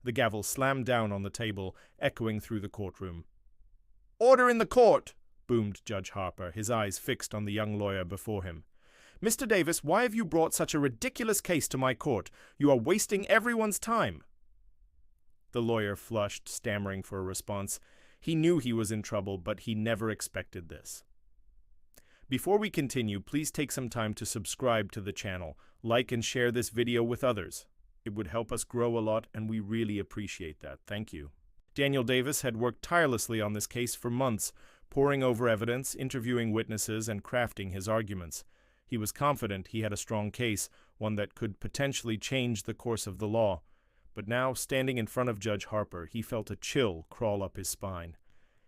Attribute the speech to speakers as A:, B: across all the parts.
A: The gavel slammed down on the table, echoing through the courtroom. "Order in the court!" boomed Judge Harper, his eyes fixed on the young lawyer before him. "Mr. Davis, why have you brought such a ridiculous case to my court? You are wasting everyone's time." The lawyer flushed, stammering for a response. He knew he was in trouble, but he never expected this. Before we continue, please take some time to subscribe to the channel, like and share this video with others. It would help us grow a lot, and we really appreciate that. Thank you. Daniel Davis had worked tirelessly on this case for months, poring over evidence, interviewing witnesses, and crafting his arguments. He was confident he had a strong case, one that could potentially change the course of the law. But now, standing in front of Judge Harper, he felt a chill crawl up his spine.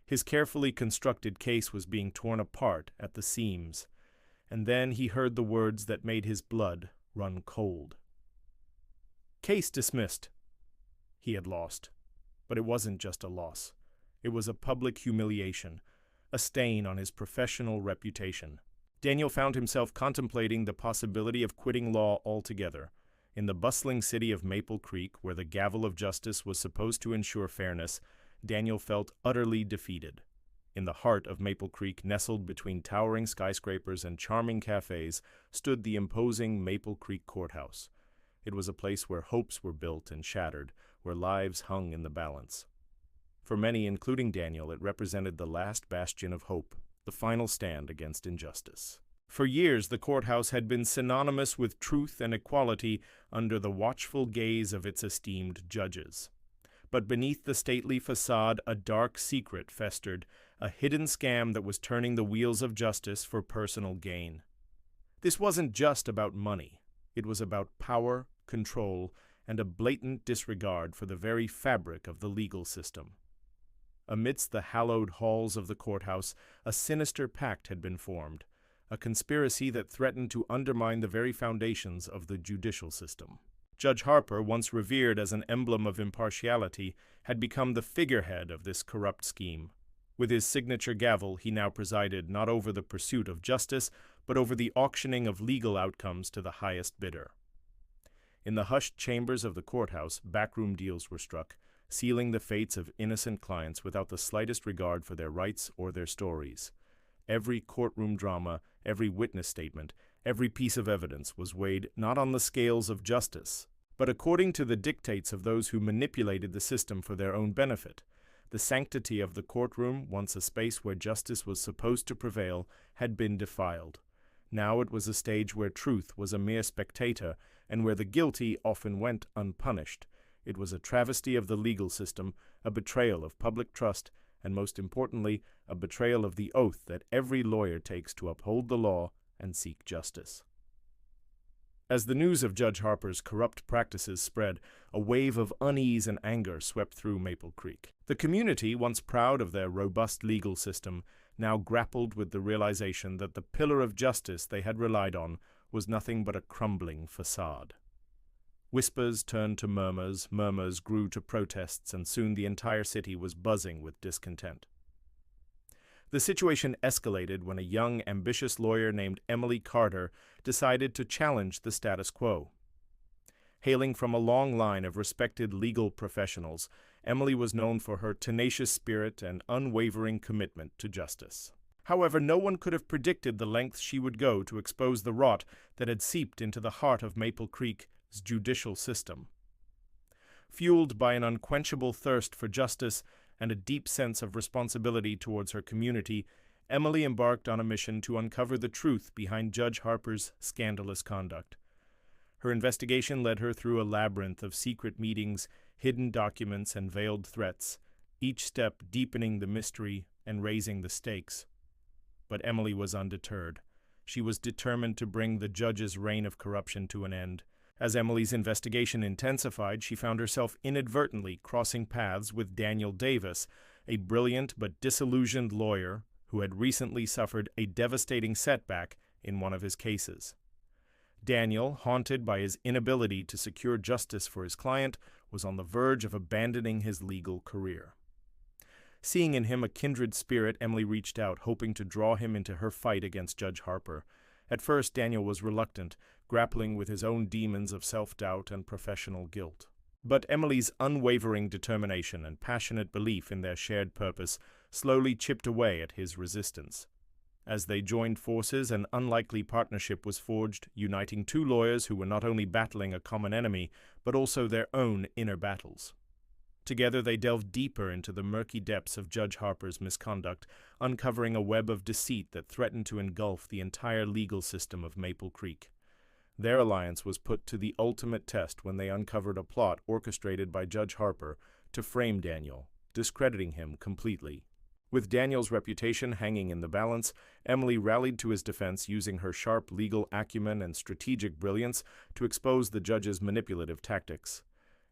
A: His carefully constructed case was being torn apart at the seams. And then he heard the words that made his blood run cold. Case dismissed. He had lost. But it wasn't just a loss. It was a public humiliation, a stain on his professional reputation. Daniel found himself contemplating the possibility of quitting law altogether. In the bustling city of Maple Creek, where the gavel of justice was supposed to ensure fairness, Daniel felt utterly defeated. In the heart of Maple Creek, nestled between towering skyscrapers and charming cafes, stood the imposing Maple Creek Courthouse. It was a place where hopes were built and shattered, where lives hung in the balance. For many, including Daniel, it represented the last bastion of hope, the final stand against injustice. For years, the courthouse had been synonymous with truth and equality under the watchful gaze of its esteemed judges. But beneath the stately facade, a dark secret festered, a hidden scam that was turning the wheels of justice for personal gain. This wasn't just about money. It was about power, control, and a blatant disregard for the very fabric of the legal system. Amidst the hallowed halls of the courthouse, a sinister pact had been formed, a conspiracy that threatened to undermine the very foundations of the judicial system. Judge Harper, once revered as an emblem of impartiality, had become the figurehead of this corrupt scheme. With his signature gavel, he now presided not over the pursuit of justice, but over the auctioning of legal outcomes to the highest bidder. In the hushed chambers of the courthouse, backroom deals were struck, sealing the fates of innocent clients without the slightest regard for their rights or their stories. Every courtroom drama, every witness statement, every piece of evidence was weighed not on the scales of justice, but according to the dictates of those who manipulated the system for their own benefit. The sanctity of the courtroom, once a space where justice was supposed to prevail, had been defiled. Now it was a stage where truth was a mere spectator, and where the guilty often went unpunished. It was a travesty of the legal system, a betrayal of public trust, and most importantly, a betrayal of the oath that every lawyer takes to uphold the law and seek justice. As the news of Judge Harper's corrupt practices spread, a wave of unease and anger swept through Maple Creek. The community, once proud of their robust legal system, now grappled with the realization that the pillar of justice they had relied on was nothing but a crumbling facade. Whispers turned to murmurs, murmurs grew to protests, and soon the entire city was buzzing with discontent. The situation escalated when a young, ambitious lawyer named Emily Carter decided to challenge the status quo. Hailing from a long line of respected legal professionals, Emily was known for her tenacious spirit and unwavering commitment to justice. However, no one could have predicted the lengths she would go to expose the rot that had seeped into the heart of Maple Creek's judicial system. Fueled by an unquenchable thirst for justice and a deep sense of responsibility towards her community, Emily embarked on a mission to uncover the truth behind Judge Harper's scandalous conduct. Her investigation led her through a labyrinth of secret meetings, hidden documents, and veiled threats, each step deepening the mystery and raising the stakes. But Emily was undeterred. She was determined to bring the judge's reign of corruption to an end. As Emily's investigation intensified, she found herself inadvertently crossing paths with Daniel Davis, a brilliant but disillusioned lawyer who had recently suffered a devastating setback in one of his cases. Daniel, haunted by his inability to secure justice for his client, was on the verge of abandoning his legal career. Seeing in him a kindred spirit, Emily reached out, hoping to draw him into her fight against Judge Harper. At first, Daniel was reluctant, grappling with his own demons of self-doubt and professional guilt. But Emily's unwavering determination and passionate belief in their shared purpose slowly chipped away at his resistance. As they joined forces, an unlikely partnership was forged, uniting two lawyers who were not only battling a common enemy, but also their own inner battles. Together they delved deeper into the murky depths of Judge Harper's misconduct, uncovering a web of deceit that threatened to engulf the entire legal system of Maple Creek. Their alliance was put to the ultimate test when they uncovered a plot orchestrated by Judge Harper to frame Daniel, discrediting him completely. With Daniel's reputation hanging in the balance, Emily rallied to his defense using her sharp legal acumen and strategic brilliance to expose the judge's manipulative tactics.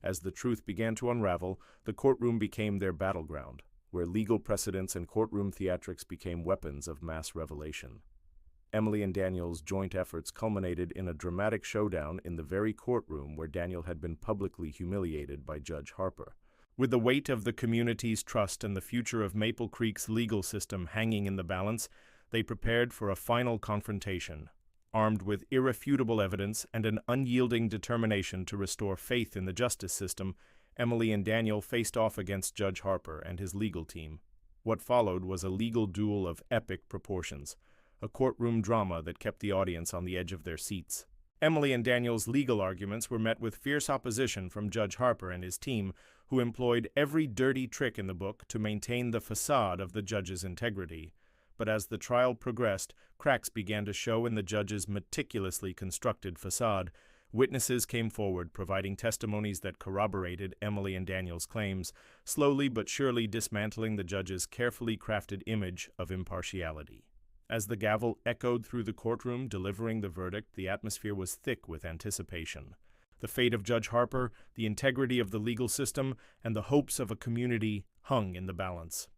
A: As the truth began to unravel, the courtroom became their battleground, where legal precedents and courtroom theatrics became weapons of mass revelation. Emily and Daniel's joint efforts culminated in a dramatic showdown in the very courtroom where Daniel had been publicly humiliated by Judge Harper. With the weight of the community's trust and the future of Maple Creek's legal system hanging in the balance, they prepared for a final confrontation. Armed with irrefutable evidence and an unyielding determination to restore faith in the justice system, Emily and Daniel faced off against Judge Harper and his legal team. What followed was a legal duel of epic proportions, a courtroom drama that kept the audience on the edge of their seats. Emily and Daniel's legal arguments were met with fierce opposition from Judge Harper and his team, who employed every dirty trick in the book to maintain the facade of the judge's integrity. But as the trial progressed, cracks began to show in the judge's meticulously constructed facade. Witnesses came forward, providing testimonies that corroborated Emily and Daniel's claims, slowly but surely dismantling the judge's carefully crafted image of impartiality. As the gavel echoed through the courtroom, delivering the verdict, the atmosphere was thick with anticipation. The fate of Judge Harper, the integrity of the legal system, and the hopes of a community hung in the balance.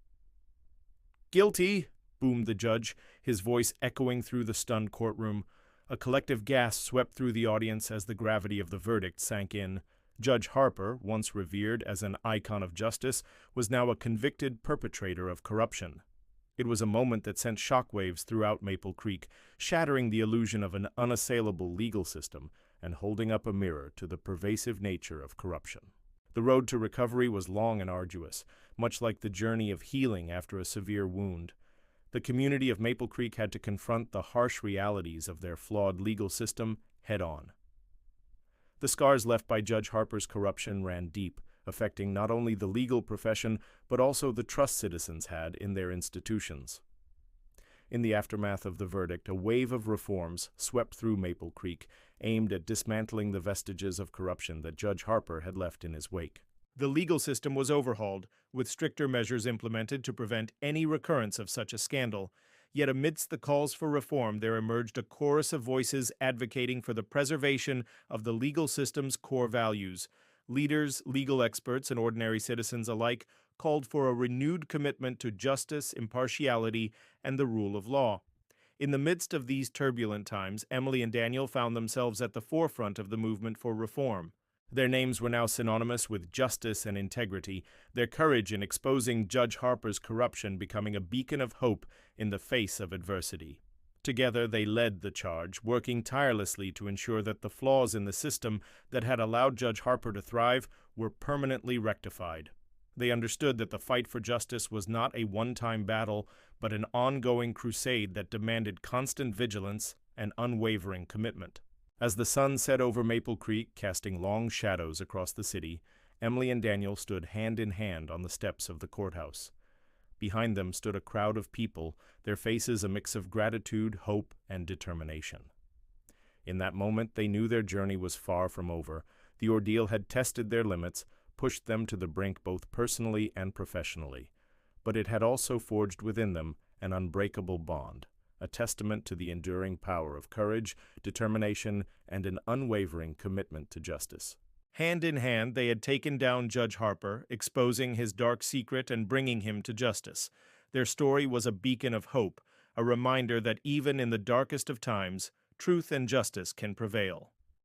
A: "Guilty!" boomed the judge, his voice echoing through the stunned courtroom. A collective gasp swept through the audience as the gravity of the verdict sank in. Judge Harper, once revered as an icon of justice, was now a convicted perpetrator of corruption. It was a moment that sent shockwaves throughout Maple Creek, shattering the illusion of an unassailable legal system and holding up a mirror to the pervasive nature of corruption. The road to recovery was long and arduous, much like the journey of healing after a severe wound. The community of Maple Creek had to confront the harsh realities of their flawed legal system head-on. The scars left by Judge Harper's corruption ran deep, affecting not only the legal profession, but also the trust citizens had in their institutions. In the aftermath of the verdict, a wave of reforms swept through Maple Creek, aimed at dismantling the vestiges of corruption that Judge Harper had left in his wake. The legal system was overhauled, with stricter measures implemented to prevent any recurrence of such a scandal. Yet amidst the calls for reform, there emerged a chorus of voices advocating for the preservation of the legal system's core values. Leaders, legal experts, and ordinary citizens alike called for a renewed commitment to justice, impartiality, and the rule of law. In the midst of these turbulent times, Emily and Daniel found themselves at the forefront of the movement for reform. Their names were now synonymous with justice and integrity, their courage in exposing Judge Harper's corruption becoming a beacon of hope in the face of adversity. Together they led the charge, working tirelessly to ensure that the flaws in the system that had allowed Judge Harper to thrive were permanently rectified. They understood that the fight for justice was not a one-time battle, but an ongoing crusade that demanded constant vigilance and unwavering commitment. As the sun set over Maple Creek, casting long shadows across the city, Emily and Daniel stood hand in hand on the steps of the courthouse. Behind them stood a crowd of people, their faces a mix of gratitude, hope, and determination. In that moment, they knew their journey was far from over. The ordeal had tested their limits, pushed them to the brink both personally and professionally. But it had also forged within them an unbreakable bond, a testament to the enduring power of courage, determination, and an unwavering commitment to justice. Hand in hand, they had taken down Judge Harper, exposing his dark secret and bringing him to justice. Their story was a beacon of hope, a reminder that even in the darkest of times, truth and justice can prevail.